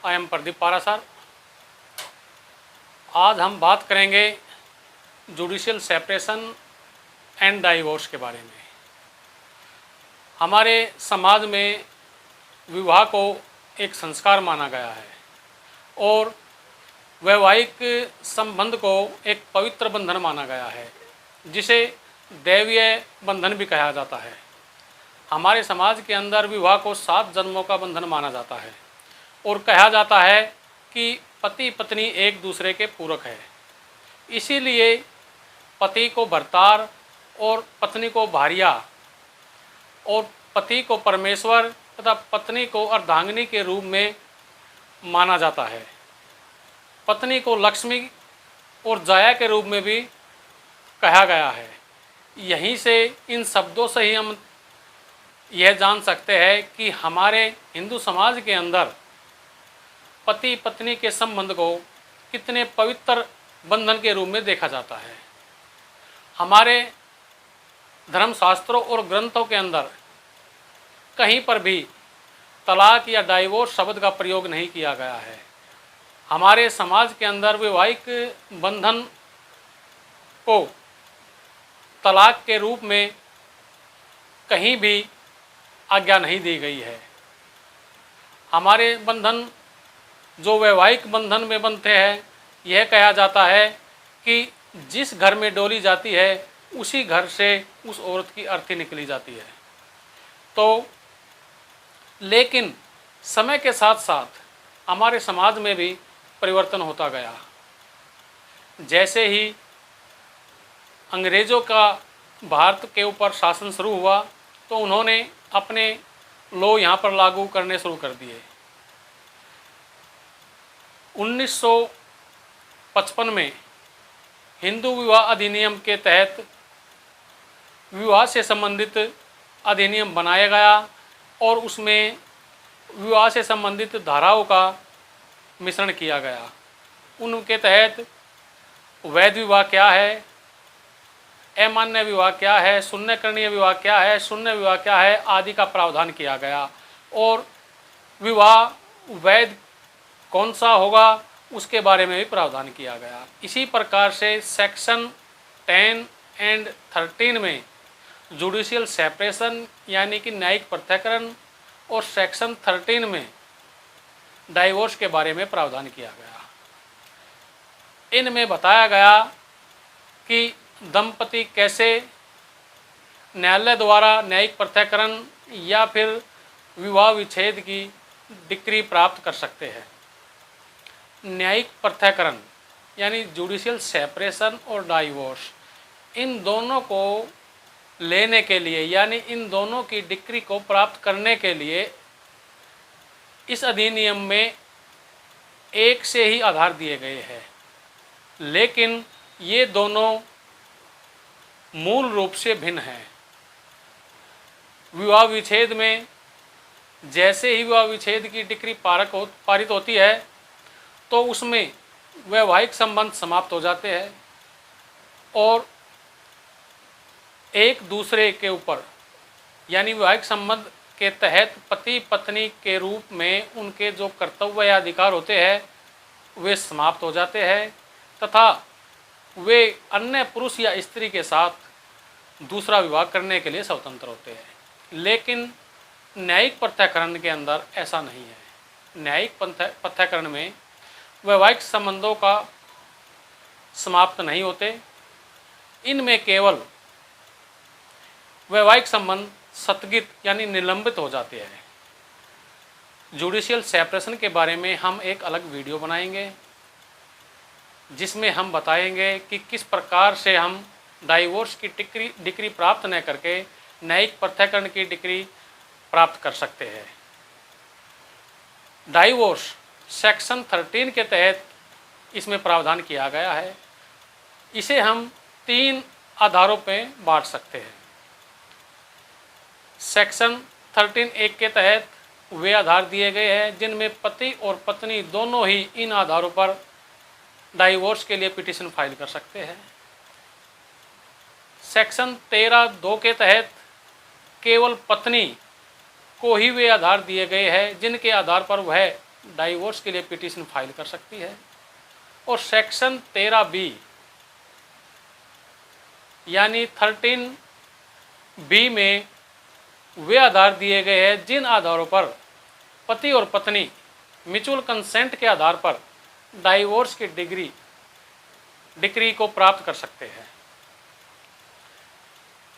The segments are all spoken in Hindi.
I am Pradeep Parashar. आज हम बात करेंगे जुडिशियल सेपरेशन एंड डाइवोर्स के बारे में। हमारे समाज में विवाह को एक संस्कार माना गया है और वैवाहिक संबंध को एक पवित्र बंधन माना गया है, जिसे दैवीय बंधन भी कहा जाता है। हमारे समाज के अंदर विवाह को 7 जन्मों का बंधन माना जाता है और कहा जाता है कि पति पत्नी एक दूसरे के पूरक है। इसीलिए पति को भरतार और पत्नी को भार्या और पति को परमेश्वर तथा पत्नी को अर्धांगिनी के रूप में माना जाता है। पत्नी को लक्ष्मी और जाया के रूप में भी कहा गया है। यहीं से इन शब्दों से ही हम यह जान सकते हैं कि हमारे हिंदू समाज के अंदर पति पत्नी के संबंध को कितने पवित्र बंधन के रूप में देखा जाता है। हमारे धर्मशास्त्रों और ग्रंथों के अंदर कहीं पर भी तलाक या डाइवोर्स शब्द का प्रयोग नहीं किया गया है। हमारे समाज के अंदर वैवाहिक बंधन को तलाक के रूप में कहीं भी आज्ञा नहीं दी गई है। हमारे बंधन जो वैवाहिक बंधन में बनते हैं, यह कहा जाता है कि जिस घर में डोली जाती है उसी घर से उस औरत की अर्थी निकली जाती है। तो लेकिन समय के साथ साथ हमारे समाज में भी परिवर्तन होता गया। जैसे ही अंग्रेज़ों का भारत के ऊपर शासन शुरू हुआ तो उन्होंने अपने लॉ यहाँ पर लागू करने शुरू कर दिए। 1955 में हिंदू विवाह अधिनियम के तहत विवाह से संबंधित अधिनियम बनाया गया और उसमें विवाह से संबंधित धाराओं का मिश्रण किया गया। उनके तहत वैध विवाह क्या है, अमान्य विवाह क्या है, शून्यकरणीय विवाह क्या है, शून्य विवाह क्या है आदि का प्रावधान किया गया और विवाह वैध कौन सा होगा उसके बारे में भी प्रावधान किया गया। इसी प्रकार से सेक्शन 10 एंड 13 में जुडिशियल सेपरेशन यानी कि न्यायिक पृथक्करण और सेक्शन 13 में डाइवोर्स के बारे में प्रावधान किया गया। इनमें बताया गया कि दंपति कैसे न्यायालय द्वारा न्यायिक पृथक्करण या फिर विवाह विच्छेद की डिक्री प्राप्त कर सकते हैं। न्यायिक पृथक्करण यानी जुडिशियल सेपरेशन और डाइवोर्स, इन दोनों को लेने के लिए यानी इन दोनों की डिक्री को प्राप्त करने के लिए इस अधिनियम में एक से ही आधार दिए गए हैं, लेकिन ये दोनों मूल रूप से भिन्न हैं। विवाह विच्छेद में जैसे ही विवाह विच्छेद की डिक्री पारित होती है तो उसमें वैवाहिक संबंध समाप्त हो जाते हैं और एक दूसरे के ऊपर यानी वैवाहिक संबंध के तहत पति पत्नी के रूप में उनके जो कर्तव्य या अधिकार होते हैं वे समाप्त हो जाते हैं तथा वे अन्य पुरुष या स्त्री के साथ दूसरा विवाह करने के लिए स्वतंत्र होते हैं। लेकिन न्यायिक पृथक्करण के अंदर ऐसा नहीं है। न्यायिक पृथक्करण में वैवाहिक संबंधों का समाप्त नहीं होते। इनमें केवल वैवाहिक संबंध स्थगित यानी निलंबित हो जाते हैं। जुडिशियल सेपरेशन के बारे में हम एक अलग वीडियो बनाएंगे जिसमें हम बताएंगे कि किस प्रकार से हम डाइवोर्स की डिक्री प्राप्त न करके न्यायिक पृथक्करण की डिक्री प्राप्त कर सकते हैं। डाइवोर्स सेक्शन 13 के तहत इसमें प्रावधान किया गया है। इसे हम 3 आधारों पर बांट सकते हैं। सेक्शन 13(1) के तहत वे आधार दिए गए हैं जिनमें पति और पत्नी दोनों ही इन आधारों पर डाइवोर्स के लिए पिटीशन फाइल कर सकते हैं। सेक्शन 13(2) के तहत केवल पत्नी को ही वे आधार दिए गए हैं जिनके आधार पर वह डाइवोर्स के लिए पिटीशन फाइल कर सकती है। और सेक्शन 13B यानी 13B में वे आधार दिए गए हैं जिन आधारों पर पति और पत्नी म्यूचुअल कंसेंट के आधार पर डाइवोर्स की डिक्री को प्राप्त कर सकते हैं।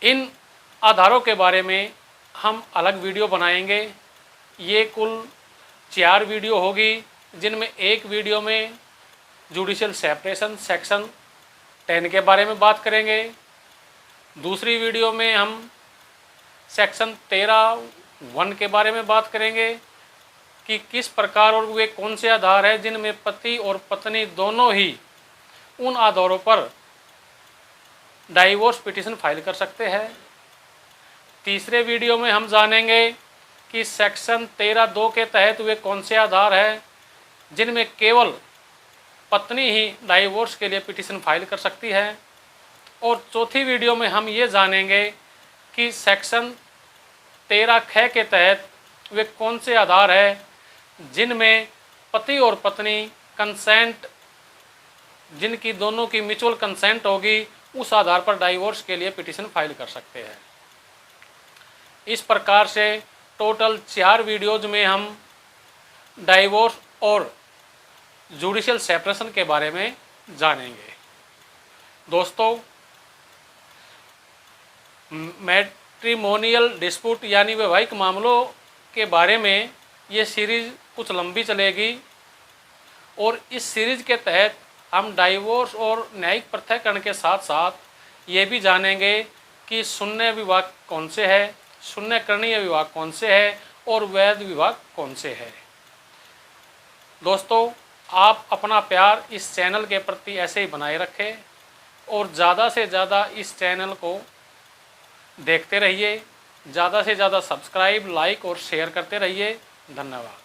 इन आधारों के बारे में हम अलग वीडियो बनाएंगे। ये कुल 4 वीडियो होगी, जिनमें एक वीडियो में जुडिशियल सेपरेशन सेक्शन 10 के बारे में बात करेंगे। दूसरी वीडियो में हम सेक्शन 13(1) के बारे में बात करेंगे कि किस प्रकार और वे कौन से आधार हैं जिनमें पति और पत्नी दोनों ही उन आधारों पर डाइवोर्स पिटीशन फाइल कर सकते हैं। तीसरे वीडियो में हम जानेंगे कि सेक्शन 13(2) के तहत वे कौन से आधार हैं जिनमें केवल पत्नी ही डाइवोर्स के लिए पिटीशन फाइल कर सकती है। और चौथी वीडियो में हम ये जानेंगे कि सेक्शन 13(ख) के तहत वे कौन से आधार हैं जिनमें पति और पत्नी कंसेंट, जिनकी दोनों की म्यूचुअल कंसेंट होगी, उस आधार पर डाइवोर्स के लिए पिटीशन फाइल कर सकते हैं। इस प्रकार से टोटल 4 वीडियोज में हम डाइवोर्स और जुडिशियल सेपरेशन के बारे में जानेंगे। दोस्तों, मैट्रिमोनियल डिस्प्यूट यानी वैवाहिक मामलों के बारे में ये सीरीज़ कुछ लंबी चलेगी और इस सीरीज़ के तहत हम डाइवोर्स और न्यायिक पृथक्करण के साथ साथ ये भी जानेंगे कि शून्य विवाह कौन से है, शून्यकरणीय विवाह कौन से है और वैध विवाह कौन से है। दोस्तों, आप अपना प्यार इस चैनल के प्रति ऐसे ही बनाए रखें और ज़्यादा से ज़्यादा इस चैनल को देखते रहिए, ज़्यादा से ज़्यादा सब्सक्राइब, लाइक और शेयर करते रहिए। धन्यवाद।